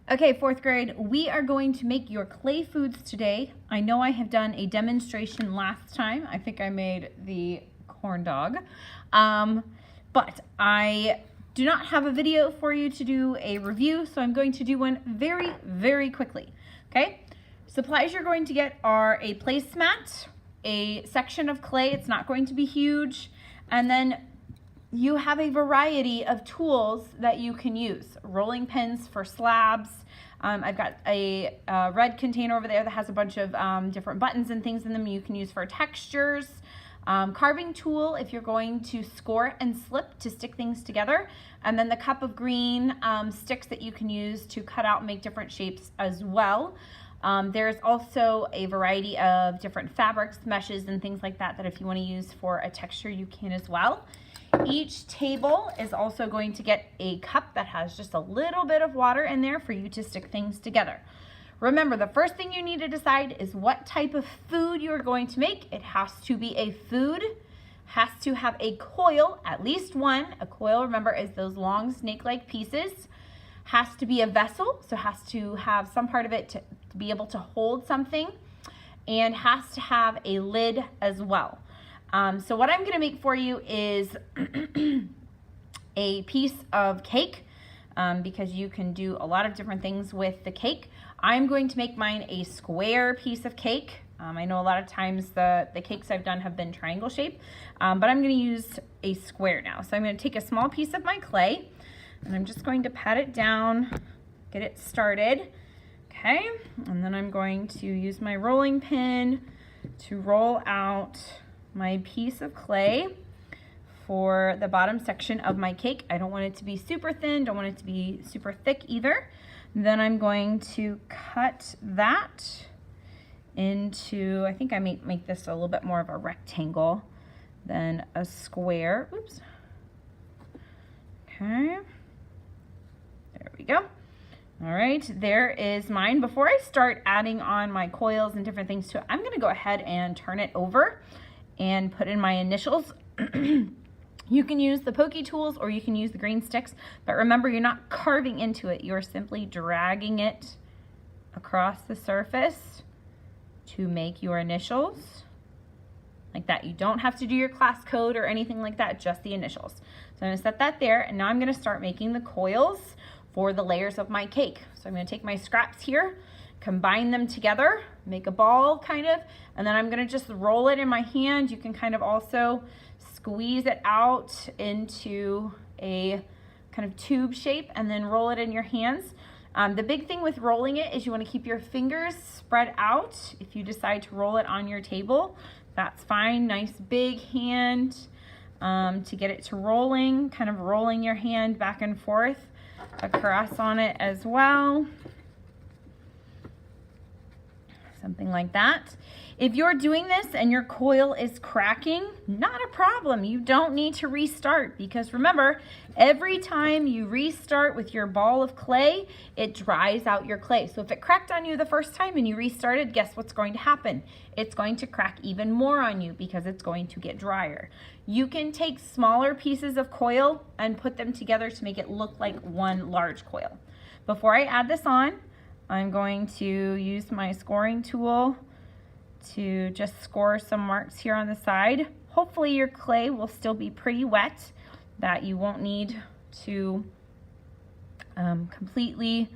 Okay, fourth grade, we are going to make your clay foods today. I know I have done a demonstration last time. I think I made the corn dog. But I do not have a video for you to do a review, so I'm going to do one very, very quickly. Okay, supplies you're going to get are a placemat, a section of clay, it's not going to be huge, and then you have a variety of tools that you can use. Rolling pins for slabs. I've got a red container over there that has a bunch of different buttons and things in them you can use for textures. Carving tool if you're going to score and slip to stick things together. And then the cup of green sticks that you can use to cut out and make different shapes as well. There's also a variety of different fabrics, meshes, and things like that that if you want to use for a texture, you can as well. Each table is also going to get a cup that has just a little bit of water in there for you to stick things together. Remember, the first thing you need to decide is what type of food you're going to make. It has to be a food, has to have a coil, at least one. A coil, remember, is those long snake-like pieces. Has to be a vessel, so has to have some part of it to be able to hold something, and has to have a lid as well. So what I'm going to make for you is a piece of cake because you can do a lot of different things with the cake. I'm going to make mine a square piece of cake. I know a lot of times the cakes I've done have been triangle shaped, but I'm going to use a square now. So I'm going to take a small piece of my clay and I'm just going to pat it down, get it started. Okay, and then I'm going to use my rolling pin to roll out my piece of clay for the bottom section of my cake. I don't want it to be super thin, don't want it to be super thick either. Then I'm going to cut that into, I think I may make this a little bit more of a rectangle than a square. Oops. Okay, there we go. All right, there is mine. Before I start adding on my coils and different things to it, I'm gonna go ahead and turn it over and put in my initials. You can use the pokey tools or you can use the green sticks, but remember, you're not carving into it. You're simply dragging it across the surface to make your initials like that. You don't have to do your class code or anything like that, just the initials. So I'm gonna set that there, and now I'm gonna start making the coils for the layers of my cake. So I'm gonna take my scraps here, combine them together, make a ball kind of, and then I'm gonna just roll it in my hand. You can kind of also squeeze it out into a kind of tube shape and then roll it in your hands. The big thing with rolling it is you wanna keep your fingers spread out. If you decide to roll it on your table, that's fine. Nice big hand to get it to rolling, kind of rolling your hand back and forth across on it as well. Something like that. If you're doing this and your coil is cracking, not a problem. You don't need to restart, because remember, every time you restart with your ball of clay, it dries out your clay. So if it cracked on you the first time and you restarted, guess what's going to happen? It's going to crack even more on you because it's going to get drier. You can take smaller pieces of coil and put them together to make it look like one large coil. Before I add this on, I'm going to use my scoring tool to just score some marks here on the side. Hopefully your clay will still be pretty wet, that you won't need to completely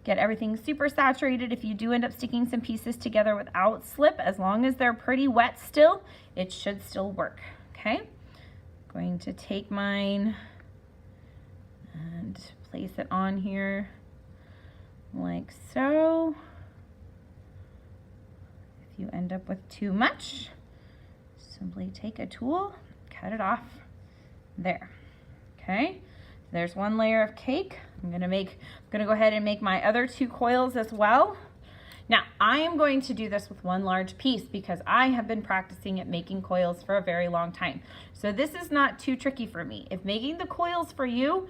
get everything super saturated. If you do end up sticking some pieces together without slip, as long as they're pretty wet still, it should still work. Okay, going to take mine and place it on here like so. If you end up with too much, simply take a tool, cut it off there. Okay, there's one layer of cake. I'm gonna go ahead and make my other two coils as well. Now, I am going to do this with one large piece because I have been practicing at making coils for a very long time. So this is not too tricky for me. If making the coils for you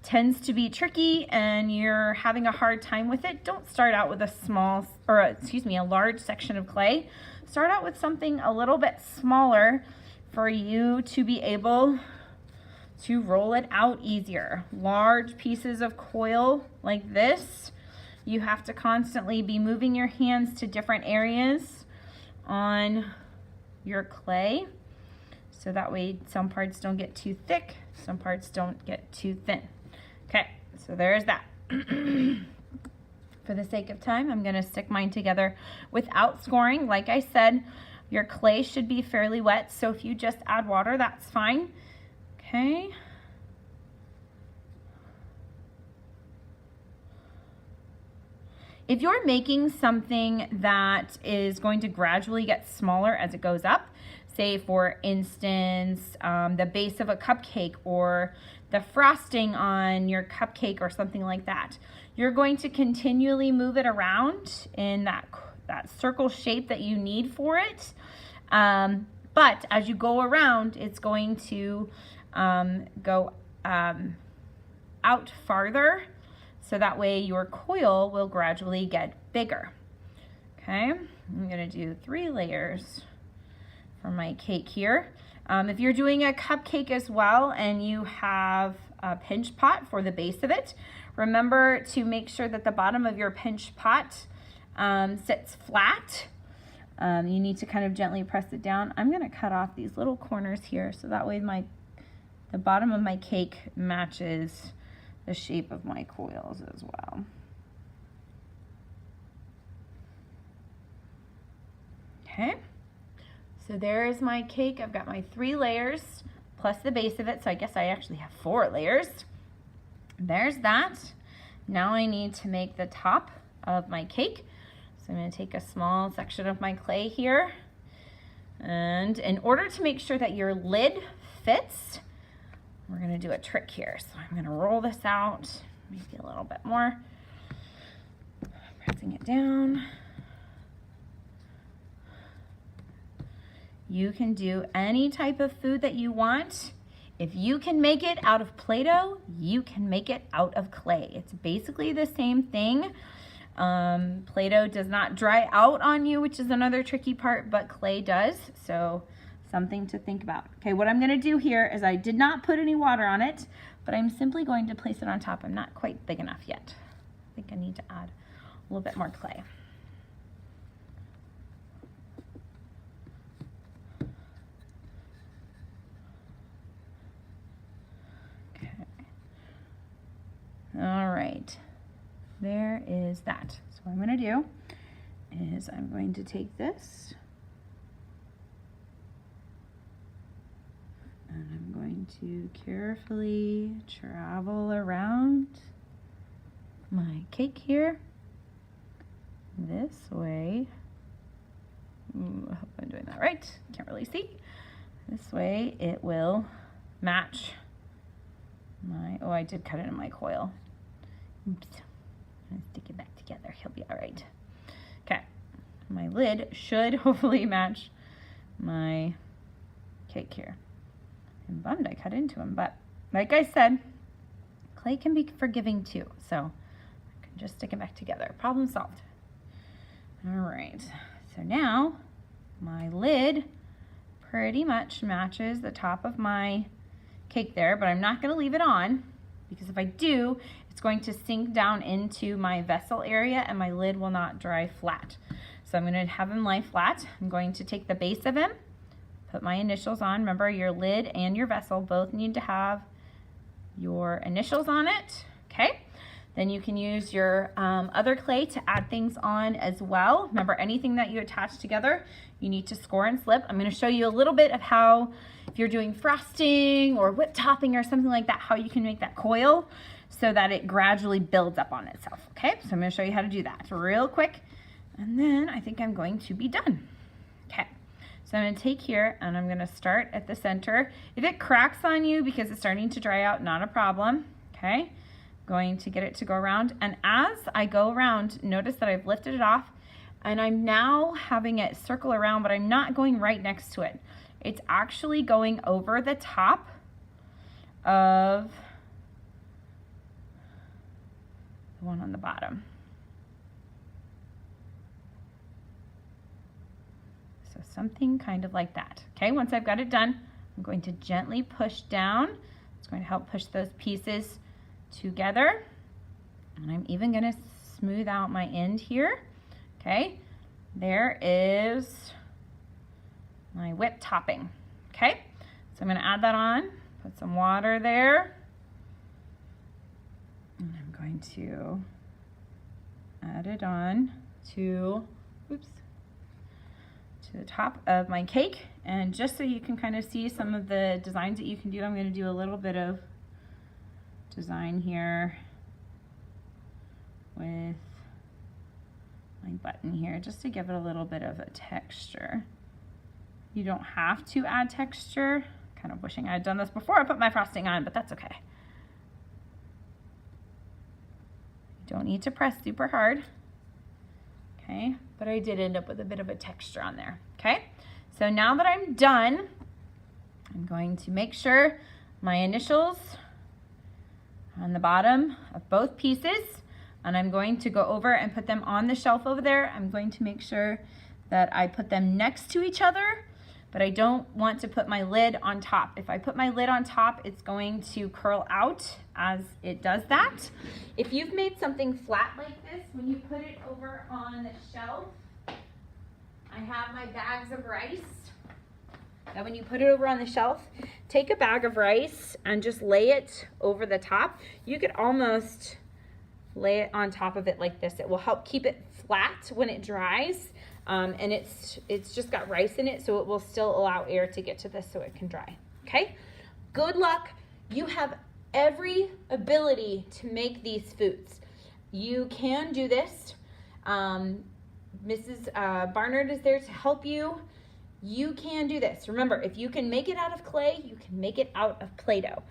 tends to be tricky and you're having a hard time with it, don't start out with a large section of clay. Start out with something a little bit smaller for you to be able to roll it out easier. Large pieces of coil like this you have to constantly be moving your hands to different areas on your clay. So that way some parts don't get too thick, some parts don't get too thin. Okay, so there's that. For the sake of time, I'm gonna stick mine together without scoring. Like I said, your clay should be fairly wet, so if you just add water, that's fine. Okay. If you're making something that is going to gradually get smaller as it goes up, say for instance, the base of a cupcake or the frosting on your cupcake or something like that, you're going to continually move it around in that circle shape that you need for it. But as you go around, it's going to go out farther, so that way your coil will gradually get bigger. Okay, I'm gonna do 3 layers for my cake here. If you're doing a cupcake as well and you have a pinch pot for the base of it, remember to make sure that the bottom of your pinch pot sits flat. You need to kind of gently press it down. I'm gonna cut off these little corners here so that way the bottom of my cake matches the shape of my coils as well. Okay. So there is my cake. I've got my 3 layers plus the base of it. So I guess I actually have 4 layers. There's that. Now I need to make the top of my cake. So I'm going to take a small section of my clay here. And in order to make sure that your lid fits, we're going to do a trick here. So I'm going to roll this out, maybe a little bit more. Pressing it down. You can do any type of food that you want. If you can make it out of Play-Doh, you can make it out of clay. It's basically the same thing. Play-Doh does not dry out on you, which is another tricky part, but clay does. So something to think about. Okay, what I'm gonna do here is I did not put any water on it, but I'm simply going to place it on top. I'm not quite big enough yet. I think I need to add a little bit more clay. All right, there is that. So what I'm going to do is I'm going to take this and I'm going to carefully travel around my cake here this way. I hope I'm doing that right. Can't really see. This way it will match my, oh, I did cut it in my coil. Oops. I'm gonna stick it back together. He'll be all right. Okay. My lid should hopefully match my cake here. I'm bummed I cut into him, but like I said, clay can be forgiving too. So I can just stick it back together. Problem solved. All right. So now my lid pretty much matches the top of my cake there, but I'm not going to leave it on because if I do, it's going to sink down into my vessel area and my lid will not dry flat. So I'm going to have him lie flat. I'm going to take the base of him, put my initials on. Remember, your lid and your vessel both need to have your initials on it. Okay. Then you can use your other clay to add things on as well. Remember, anything that you attach together, you need to score and slip. I'm going to show you a little bit of how, if you're doing frosting or whip topping or something like that, how you can make that coil so that it gradually builds up on itself. Okay, so I'm going to show you how to do that real quick. And then I think I'm going to be done. Okay, so I'm going to take here and I'm going to start at the center. If it cracks on you because it's starting to dry out, not a problem. Okay, going to get it to go around. And as I go around, notice that I've lifted it off and I'm now having it circle around, but I'm not going right next to it. It's actually going over the top of the one on the bottom. So something kind of like that. Okay, once I've got it done, I'm going to gently push down. It's going to help push those pieces together. And I'm even going to smooth out my end here. Okay, there is my whipped topping. Okay, so I'm gonna add that on, put some water there. And I'm going to add it on to, to the top of my cake. And just so you can kind of see some of the designs that you can do, I'm going to do a little bit of design here with my button here, just to give it a little bit of a texture. You don't have to add texture. Kind of wishing I had done this before I put my frosting on, but that's okay. You don't need to press super hard. Okay, but I did end up with a bit of a texture on there. Okay, so now that I'm done, I'm going to make sure my initials on the bottom of both pieces, and I'm going to go over and put them on the shelf over there. I'm going to make sure that I put them next to each other, but I don't want to put my lid on top. If I put my lid on top, it's going to curl out as it does that. If you've made something flat like this, when you put it over on the shelf, I have my bags of rice. Now when you put it over on the shelf, take a bag of rice and just lay it over the top. You could almost lay it on top of it like this. It will help keep it flat when it dries. And it's just got rice in it, so it will still allow air to get to this so it can dry. Okay? Good luck. You have every ability to make these foods. You can do this. Mrs. Barnard is there to help you. You can do this. Remember, if you can make it out of clay, you can make it out of Play-Doh.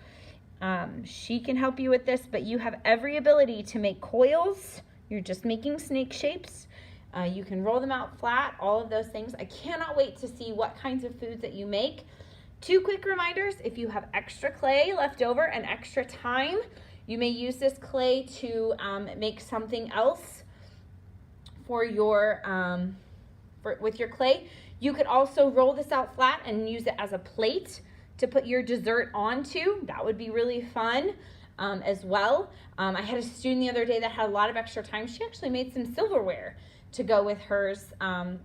She can help you with this, but you have every ability to make coils. You're just making snake shapes. You can roll them out flat, all of those things. I cannot wait to see what kinds of foods that you make. 2 quick reminders: if you have extra clay left over and extra time, you may use this clay to make something else for your with your clay. You could also roll this out flat and use it as a plate to put your dessert onto. That would be really fun as well. I had a student the other day that had a lot of extra time. She actually made some silverware to go with hers,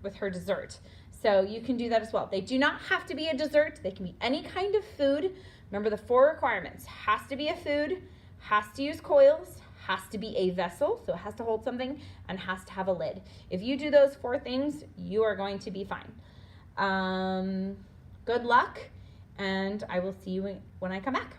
with her dessert. So you can do that as well. They do not have to be a dessert. They can be any kind of food. Remember the 4 requirements: has to be a food, has to use coils, has to be a vessel, so it has to hold something, and has to have a lid. If you do those 4 things, you are going to be fine. Good luck, and I will see you when I come back.